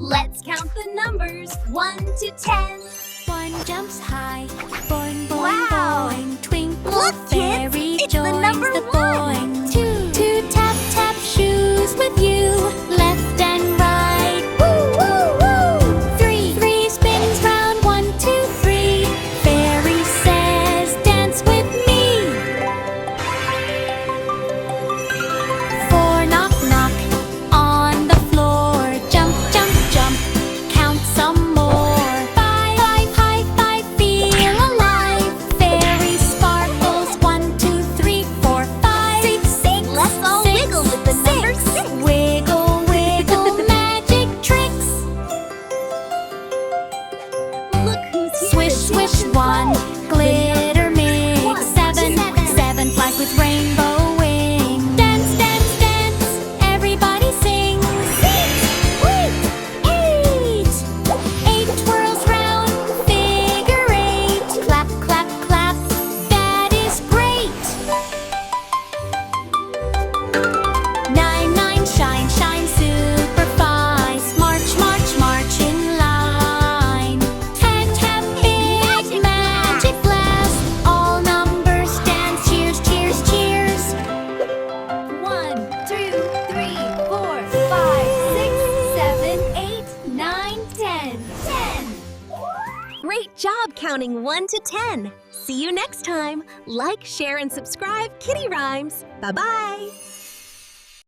Let's count the numbers 1 to 10. One jumps high, boing, boing, Wow. boing. Twinkle Look, Fairy kids, it's joins the number the 1. boing. Two tap tap shoes with you, left and right. Woo woo woo. Three spins round, 1, 2, 3. Fairy says, dance with me. 4 knock knock on the floor. Jump jump jump, count some more. 5 high five, feel alive. Fairy sparkles, 1, 2, 3, 4, 5. 6. Let's all wiggle with the number 6. Wiggle wiggle, magic tricks. Look who's here. Swish swish, 1 glitter mix. 7 flies with rainbow wings. Dance dance dance, everybody sing. 6, wait, 8. 8 twirls round, figure 8. Clap clap clap, that is great. 9 shine shine super fine. March march march in line. 10 big magic blast. All numbers dance, cheers cheers cheers. 1, 2, 3, 4, 5, 6, 7, 8, 9, 10. 10. Great job counting 1 to 10. See you next time. Like, share, and subscribe Kiddie Rhymes. Bye-bye.